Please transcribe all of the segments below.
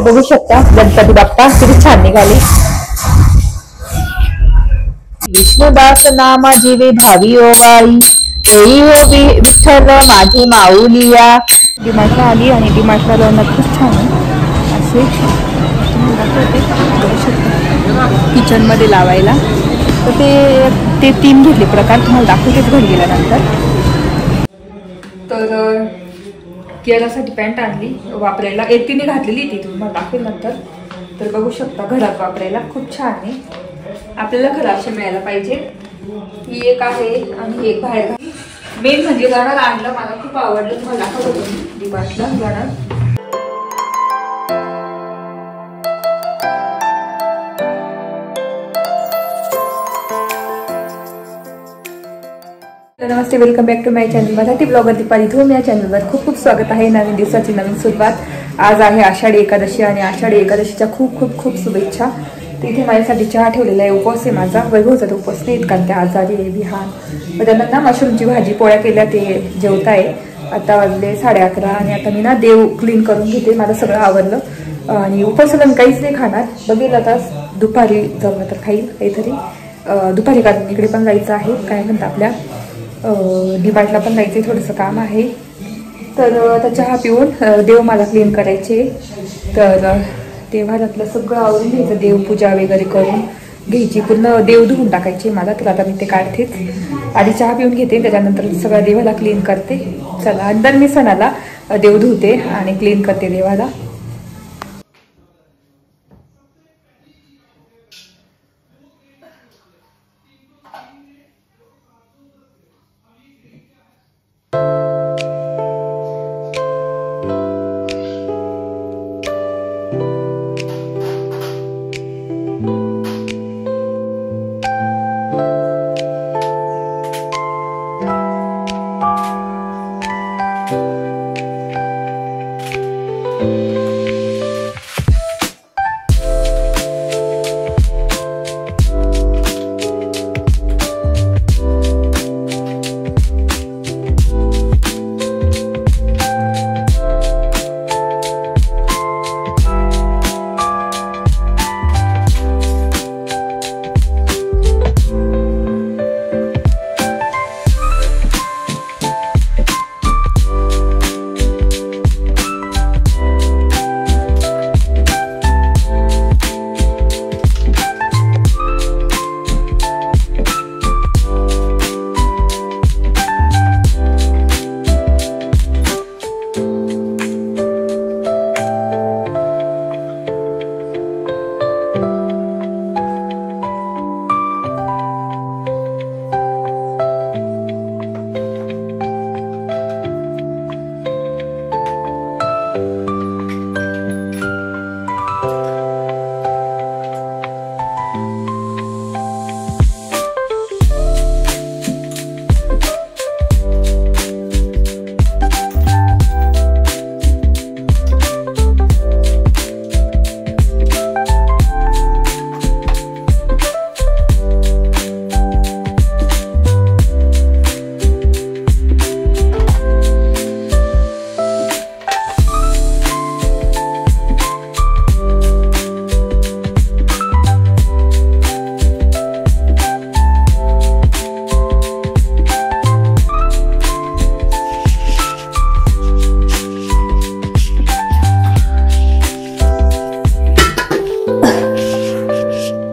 बघू शकता गणपती बाप्पा किती छान निघाले। विष्णुदास नामा जीवे भावी ओवाळी, हेई हो विठ्ठल माझे माऊलिया। डिमार्टला आली आणि डिमार्टला जाऊन खूप छान आहे असे किचन मध्ये लावायला। तर ते 3 घेतले प्रकार, तुम्हाला दाखवतेच घरी गेल्यानंतर। तर केरासाठी पॅन्ट आणली वापरायला, तिने घातलेली ती तुम्हाला दाखवेल नंतर। तर बघू शकता घरात वापरायला खूप छान आहे, आपल्याला खरं असे मिळायला पाहिजे। ही एक आहे आणि एक बाहेर मेन म्हणजे गणर आणलं, मला खूप आवडलं, तुम्हाला दाखवत होतो मी डिमार्टला गणर। नमस्ते, welcome back to my channel Marathi blogger Deepali Dhoom या चॅनलवर खूप खूप स्वागत आहे। नवीन दिवसाची नवीन सुरुवात। आज आहे आषाढी एकादशी आणि आषाढी एकादशीच्या खूप खूप खूप शुभेच्छा। तिथे माझ्यासाठी चहा ठेवलेला आहे, उपवास आहे माझा। वैभवचा तर उपवास नाही कारण त्या आजारी आहे विहान, मग त्यांना ना मशरूमची भाजी पोळ्या केल्या, ते जेवताय। आता वाजले 11:30 आणि आता मी ना देव क्लीन करून घेते, मला सगळं आवरलं आणि उपवासाला मी काहीच नाही खाणार। बघेल आता दुपारी जाऊन तर खाईल काहीतरी, दुपारी कारण इकडे पण जायचं आहे, काय म्हणतात आपल्या डिमार्टला पण जायचे, थोडंसं काम आहे। तर आता चहा पिऊन देव मला क्लीन करायचे, तर देवारातलं सगळं आवरून घ्यायचं, देवपूजा वगैरे करून घ्यायची, पूर्ण देव धुवून टाकायचे मला। तर आता मी ते काढतेच, आधी चहा पिऊन घेते, त्याच्यानंतर सगळं देवाला क्लीन करते। चला अंदर मी सणाला देव धुते आणि क्लीन करते देवाला।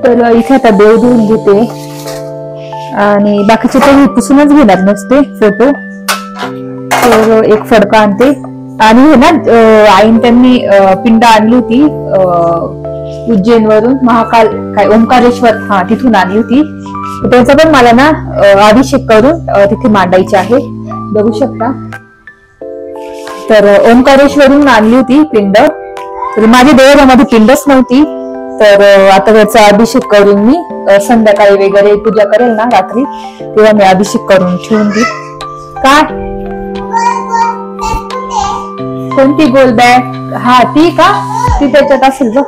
तर इथे आता देव धुवून घेते आणि बाकीचे तर पुसूनच घेणार नसते फोटो, तर एक फडका आणते। आणि हे ना आईन त्यांनी पिंड आणली होती उज्जैन वरून, महाकाल काय ओंकारेश्वर, हा तिथून आणली होती। त्याचा पण मला ना अभिषेक करून तिथे मांडायचे आहे, बघू शकता। तर ओंकारेश्वरून आणली होती पिंड, तर माझी देवामध्ये पिंडच नव्हती, तर आता त्याचा अभिषेक करून मी संध्याकाळी वगैरे पूजा करेल ना रात्री, तेव्हा मी अभिषेक करून ठेवून देईन। काय कोणती गोल बॅग? हा ती का, ती त्याच्यात असेल बघ।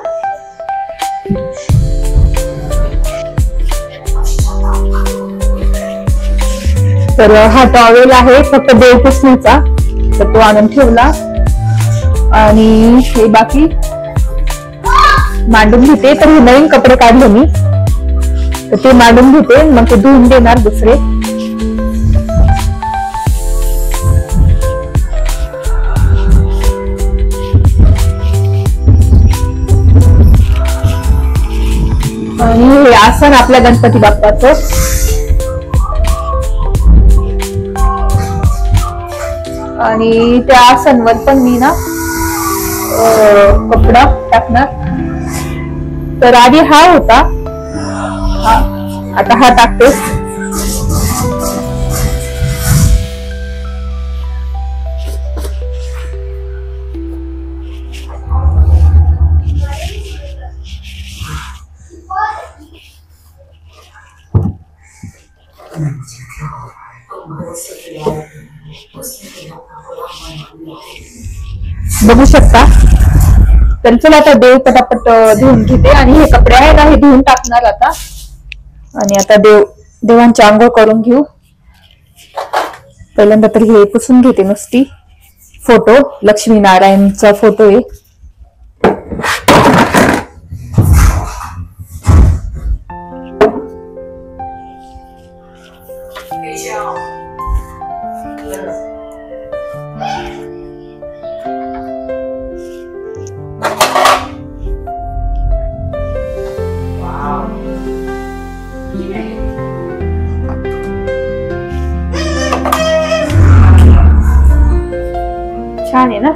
तर हा टॉवेल आहे फक्त देव पुसण्याचा, तर तो आणून ठेवला। आणि हे बाकी मांडून घेते. तर हे नवीन कपडे काढले मी, तर ते मांडून घेते, मग ते धुवून देणार दुसरे. आणि हे आसन आपल्या गणपती बाप्पाचं. आणि त्या आसनवर पण मी ना कपडा टाकणार. तर आधी हा होता, आता हा टाकते. बघू शकता. तर चला आता देव पटापट धुवून घेते. आणि हे कपडे आहे ना, हे धुवून टाकणार आता. आणि आता देवांची आंघोळ करून घेऊ. पहिल्यांदा तर हे पुसून घेते नुसती. फोटो लक्ष्मीनारायणचा फोटो आहे. छान आहे ना.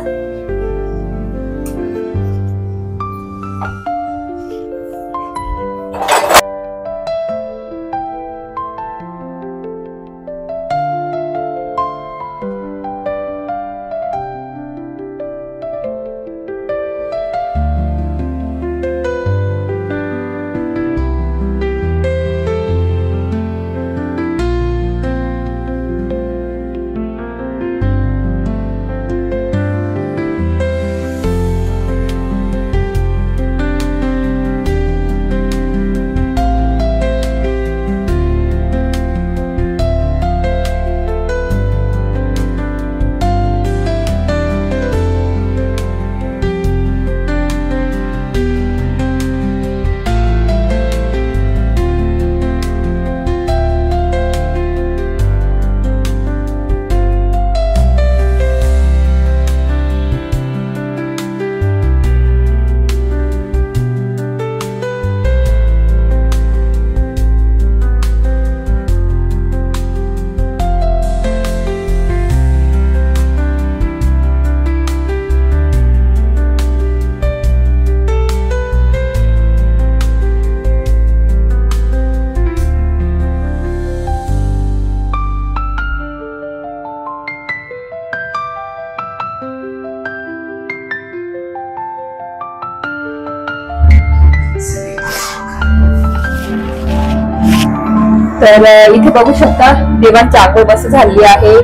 तर इथे बघू शकता देवांची आंघोळ मस्त झाली आहे.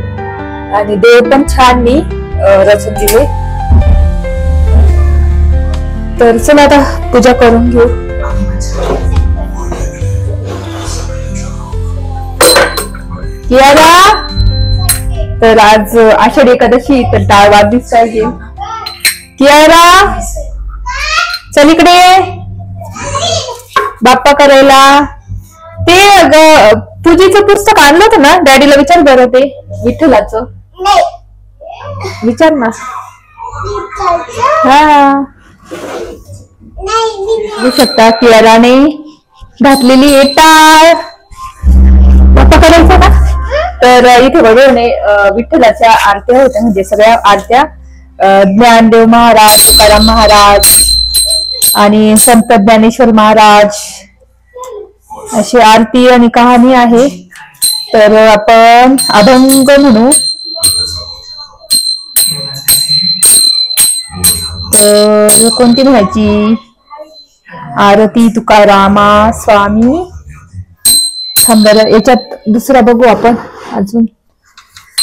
आणि देव पण छान मी रचून दिले. तर चला आता पूजा करून घेऊ. कियारा, तर आज आषाढी एकादशी, तर डाळ वाढदिवस आहे. कियारा चल इकडे बाप्पा करायला. ते पूजेचं पुस्तक आणलं होतं ना, डॅडीला विचार बरं. ते विठ्ठलाचं विचार ना. हा बघू शकता कियाराने घातलेली टाळ बाप्पा करायचं ना. तर इथे बघूने विठ्ठलाच्या आरत्या होत्या, म्हणजे सगळ्या आरत्या. ज्ञानदेव महाराज, तुकाराम महाराज आणि संत ज्ञानेश्वर महाराज अशी आरती आणि कहाणी आहे. तर आपण अभंग म्हणू. तर कोणती म्हणायची? आरती तुकारामा स्वामी. याच्यात दुसरा बघू आपण अजून.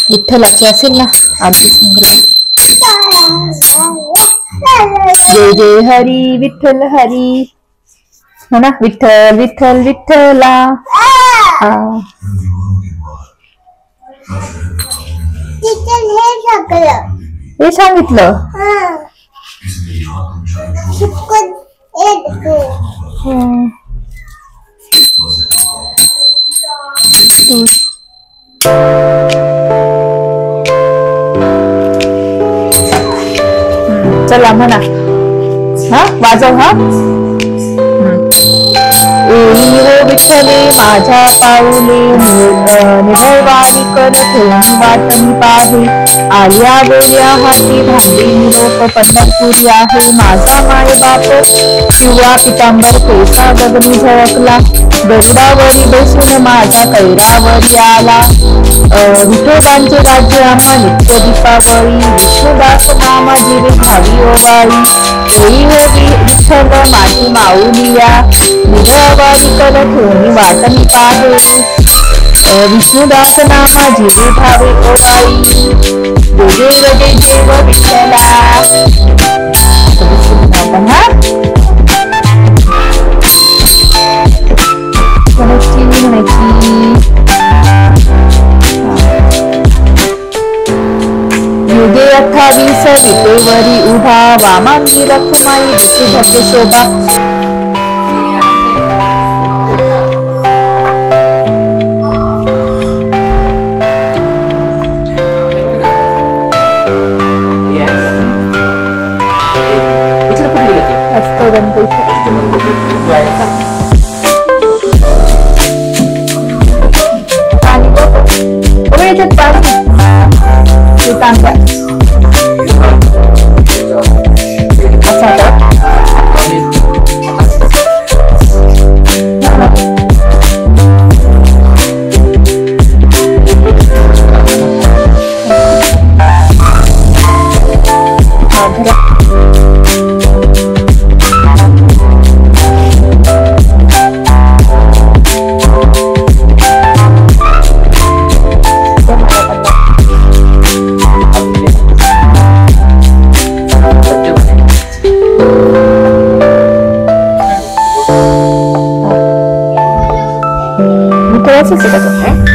विठ्ठलाची असेल ना आरती संग्रह. जय जय हरी विठ्ठल हरी, हो ना. विठ्ठल विठ्ठल विठ्ठला. हे सांगितलं. चला म्हणा, हा वाजव. हा विठ्ठले माझ्या पाऊले निभवानी कर ठेवून वाटणी पाहे. आर्या बोल्या हाती भांडी निरोप पंढरपुरी आहे. माझा माय बाप किंवा पितांबर पेसा गगनी झळकला. गरुडावरी बसून माझा कैरावरी आला. विठोबांचे राज्य आम्हा नित्य दीपावळी. विष्णुदास नामा जिरे भावी ओवाळी. होई होवी विठ्ठल माझी माऊलिया. निभवानी कर ठेवून वाटणी पाहे. विष्णुदास नामा जिरे भावे ओवाळी. देव देव विठ्ठला. युगे 28 विटेवरी उभा. वामांगी रखुमाई दिसू भव्य शोभा.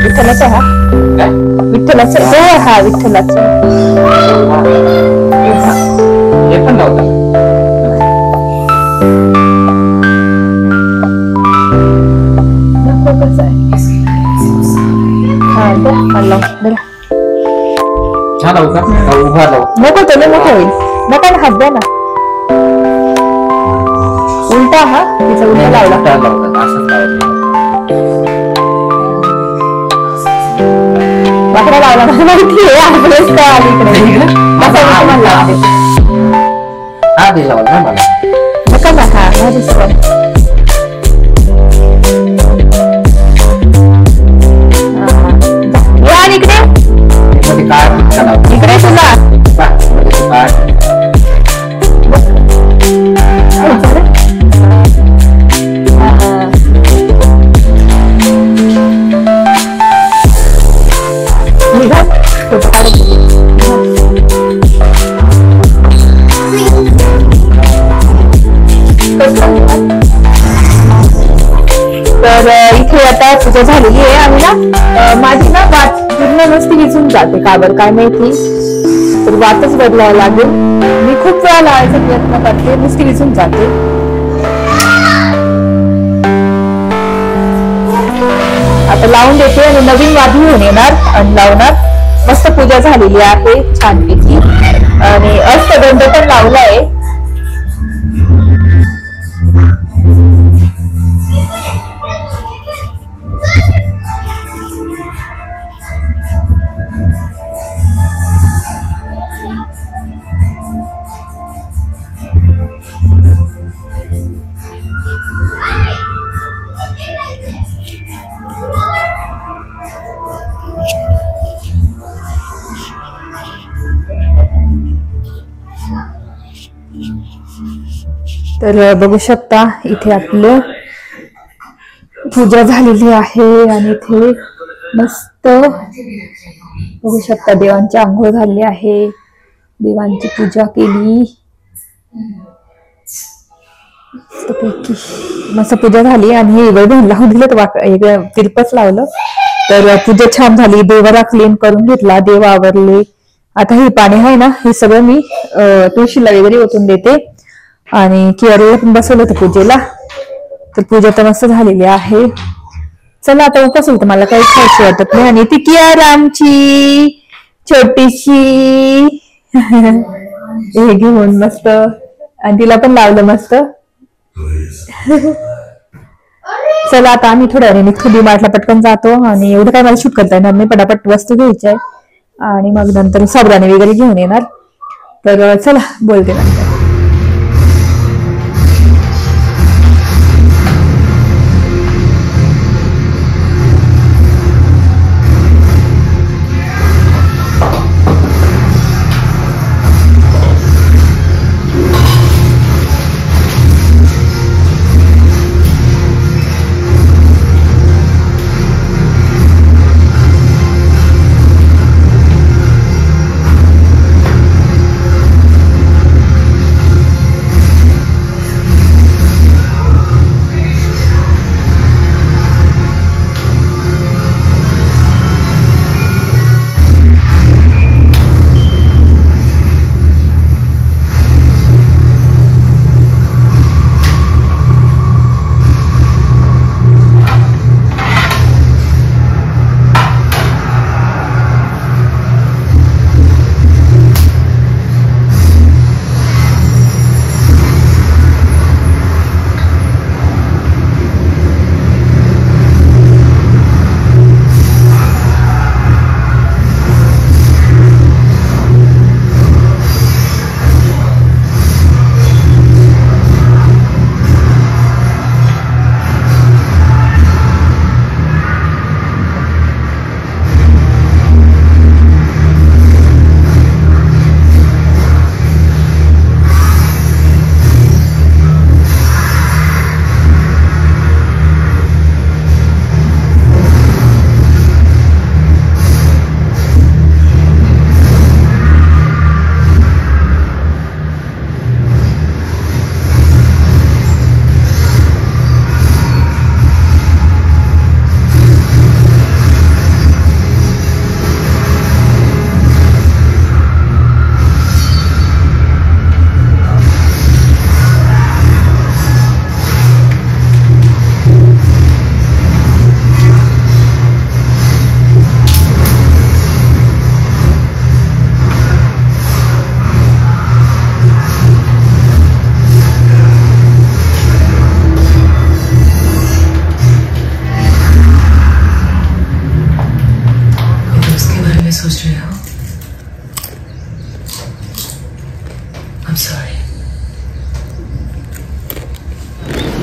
विठ्ठलाचा हा विठ्ठलाचा हा विठ्ठलाचा हे पण नव्हता. छान होता. उभा राहू नको त्याला मोठं होईल. नका ना हात द्या ना. उलटा हा तिचा उलटा लावला. असंच लावला. वाकडा लावला मला माहिती आहे. आपलेच काय आली इकडे हा दिला ना मला. नका ना. हा या इकडे इकडे तुला तर इथे आता पूजा झालेली आहे. आम्ही ना माझी ना वाट पूर्ण नुसती विजून जाते. का बरं काय माहिती. तर वाटच बदलावं लागेल. मी खूप वेळा लावायचा प्रयत्न करते. नुसती विजून जाते. आता लावून देते आणि नवीन वाद घेऊन येणार आणि लावणार. मस्त पूजा झालेली आहे छानपैकी. आणि अष्टगंध पण लावलाय. तर बघू शकता इथे आपलं पूजा झालेली आहे. आणि इथे मस्त बघू शकता देवांची आंघोळ झाली आहे. देवांची पूजा केली. मस्त पूजा झाली. आणि हे वैभव लावून दिलं. तिरपच लावलं. तर पूजा छान झाली. देवाला क्लीन करून घेतला. देव आवरले. आता हे पाणी आहे ना हे सगळं मी तुळशीला वगैरे ओतून देते. आणि कियारूला पण बसवलं होतं पूजेला. तर पूजा तर मस्त झालेली आहे. चला आता उपास होतं, मला काही खायची वाटत नाही. आणि ती कियार आमची छोटीशी हे घेऊन मस्त, आणि तिला पण लावलं मस्त. चला आता आम्ही थोड्या वेळाने निघतो, डीमार्टला पटकन जातो. आणि एवढं काय मला शूट करता येणार नाही, पटापट वस्तू घ्यायची आहे आणि मग नंतर साबुदाणे वगैरे घेऊन येणार. तर चला बोलते नंतर.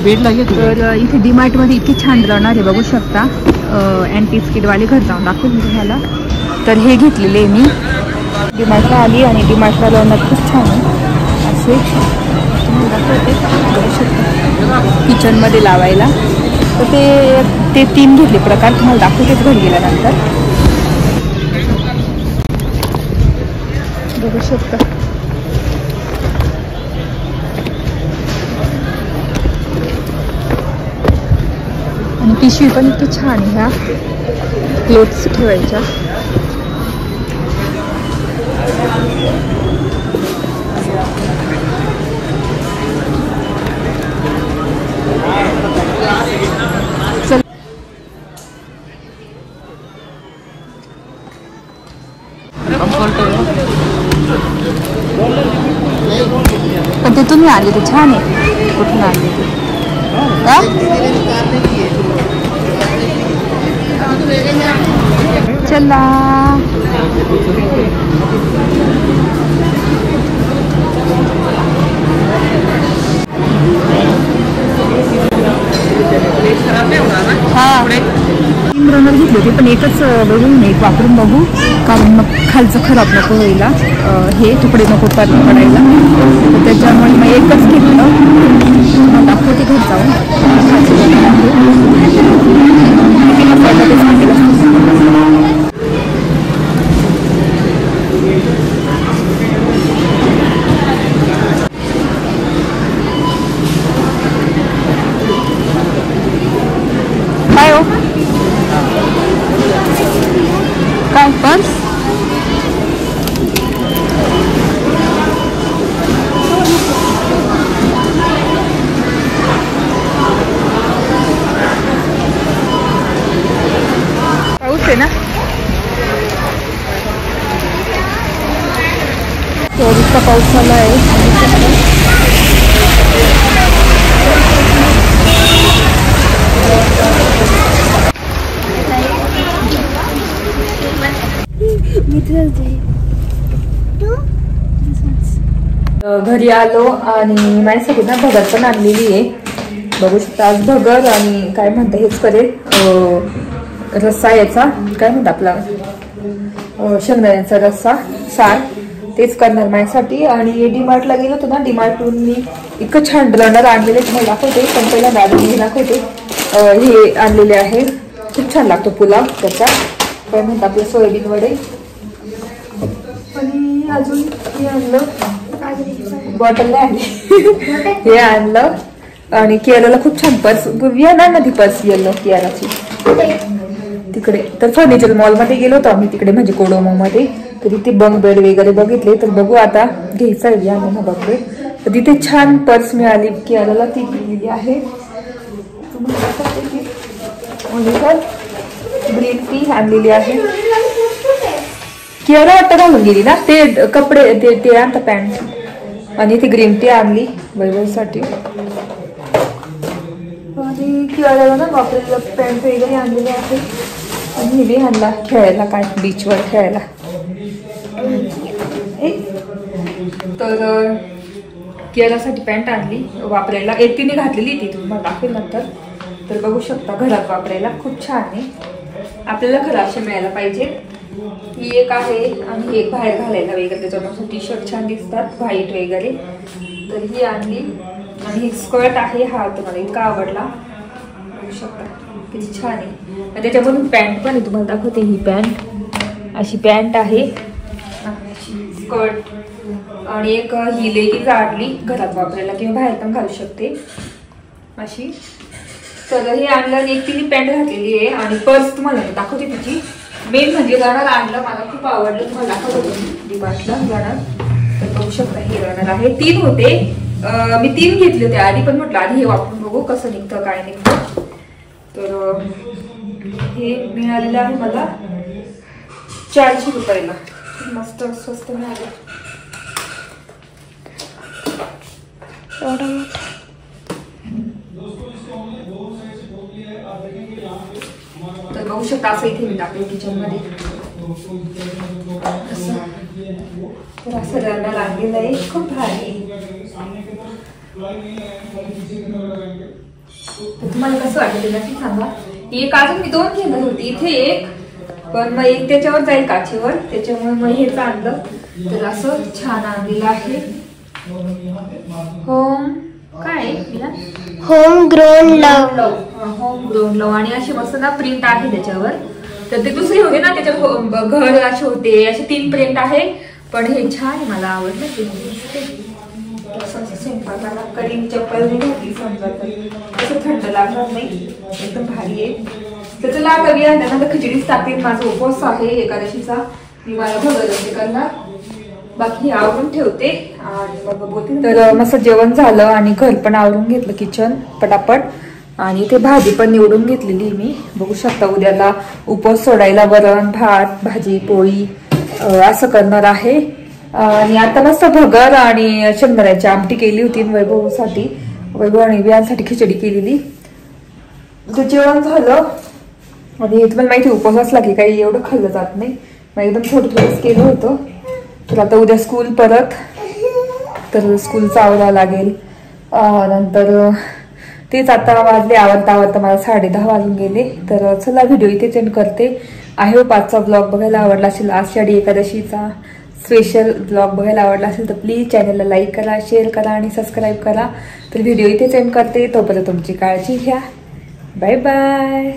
तर इथे डीमार्ट मध्ये इतकी छान रनर आहे, बघू शकता. अँटी स्किडवाले घर जाऊन दाखवून तुम्हाला. तर हे घेतलेले मी डीमार्टला आली आणि डीमार्टला रनर खूप छान आहे असे दाखवते, बघू शकता किचन मध्ये लावायला. तर ते 3 घेतले प्रकार, तुम्हाला दाखवतेच घरी गेल्यानंतर. बघू शकता आणि पिशवी पण इतकी छान आहे ह्या क्लोथ्स ठेवायच्या. पण ते तुम्ही आले ते छान आहे, कुठून आले ते चला. हा 3 रनर घेतले होते, पण एकच बघून एक वापरून बघू, कारण मग खालचं खराब नको व्हायला, हे तुकडे नको पडायला. त्याच्यामुळे मग एकच घेतलं. दाखवते घर जाऊन. काय हो, काय पर्स? इतका पाऊस झाला आहे. घरी आलो आणि माझ्यासाठी ना भगर पण आणलेली आहे. बघू शकता आज भगर आणि काय म्हणता हेच करेल रस्सा याचा काय म्हणता आपला शेंगदाण्याचा रस्सा सार तेच करणार माझ्यासाठी. आणि डीमार्टला गेलो होतो ना, डीमार्टवरून मी इतकं छान रनर आणलेले तुम्हाला दाखवते. पण पहिला दादाने दाखवते हे आणलेले आहे. खूप छान लागतो पुलाव त्याचा. काय म्हणतात आपलं सोयाबीन वडे. आणि अजून हे आणलं बॉटल आणली हे आणलं. आणि केरळला खूप छान पर्स येणार ना ती पर्स येलो केरळाची तिकडे. तर फर्निचर मॉलमध्ये गेलो होतो आम्ही तिकडे म्हणजे कोडोमोमध्ये. तर तिथे बंक बेड वगैरे बघितले. तर बघू आता घ्यायचा आहे आम्ही ना बंक बेड. तर तिथे छान पर्स मिळाली केरळला ती घेतलेली आहे. ग्रीन टी आणलेली आहे. केरळ वाटतं घालून गेली ना ते कपडे ते आणता पॅन्ट. आणि ती ग्रीन टी आणली वैभवसाठी. आणि केरळला ना वापरलेलं पॅन्ट वगैरे आणलेले आहे. आणि हे बी आणला खेळायला काय बीचवर खेळायला. तर केरळासाठी पॅन्ट आणली वापरायला. तिने घातलेली ती तुम्हाला दाखवेल नंतर. तर बघू शकता घरात वापरायला खूप छान आहे. आपल्याला खरं असे मिळायला पाहिजे. ही एक आहे आणि एक बाहेर घालायला वगैरे त्याच्यापासून टी शर्ट छान दिसतात व्हाईट वगैरे. तर ही आणली. आणि ही स्कर्ट आहे. हा तुम्हाला इतका आवडला बघू शकता किती छान आहे. आणि त्याच्यामधून पॅन्ट पण आहे तुम्हाला दाखवते. ही पॅन्ट अशी पॅन्ट आहे स्कर्ट. आणि एक ही लेगिंग आणली घरात वापरायला किंवा बाहेर पण घालू शकते अशी. तर हे आणलं आणि एक तिने पॅन्ट घातलेली आहे. आणि पर्स तुम्हाला दाखवते तिची. मेन म्हणजे रनर आणलं मला खूप आवडलं तुम्हाला दाखवत होतं डीमार्टला रनर. तर बघू शकता हे रनर आहे. 3 होते मी 3 घेतले होते आधी. पण म्हटलं आधी हे वापरून बघू कसं निघतं काय निघतं. तर हे मिळालेलं आहे मला 400 रुपयाला. मस्त स्वस्त मिळालं. तर बघू शकता असं इथे मी टाकलं किचन मध्ये. तर असं रनर आणलेलं आहे खूप भारी. तुम्हाला कसं वाटलं नक्की सांगा. एक अजून मी 2 घेणार होती इथे एक. पण मग एक त्याच्यावर जाईल काचेवर त्याच्यामुळे मग हेच आणलं. तर असं छान आणलेलं आहे. होम काय होम ग्रोन लव. होम ग्रोन लव. आणि अशी मस्त ना प्रिंट आहे त्याच्यावर. तर ते दुसरे होते ना त्याच्यावर घर असे होते असे 3 प्रिंट आहे. पण हे छान आहे मला आवडलं. स्वयंपाकाला करीन चप्पल नाही घातली समजा तर असं थंड लागणार नाही एकदम भारी आहे. तर चला आता मी त्यांना खिचडीच टाकते. माझा उपवास आहे एकादशीचा. मी मला भगर करणार. बाकी आवरून ठेवते आणि मग बोलते. तर मस्त जेवण झालं आणि घर पण आवरून घेतलं किचन पटापट. आणि ते भाजी पण निवडून घेतलेली मी. बघू शकता उद्याला उपवास सोडायला वरण भात भाजी पोळी असं करणार आहे. आणि आता मस्त भगर आणि शेंगदाण्याची आमटी केली होती वैभवसाठी. वैभव आणि वियांसाठी खिचडी केलेली. तर जेवण झालं. आणि हे तुम्हाला माहिती उपवास असला की काही एवढं खाल्लं जात नाही. मग एकदम थोडंच केलं होतं. तर आता उद्या स्कूल परत. तर स्कूलचं आवरावं लागेल. नंतर तेच आता वाजले आवरता मला 10:30 वाजून गेले. तर चला व्हिडिओ इथेच एंड करते. आय होप आजचा ब्लॉग बघायला आवडला असेल. आषाढी एकादशीचा स्पेशल ब्लॉग बघायला आवडला असेल तर प्लीज चॅनलला लाईक करा शेअर करा आणि सबस्क्राईब करा. तर व्हिडिओ इथेच एंड करते. तोपर्यंत तुमची काळजी घ्या. Bye bye.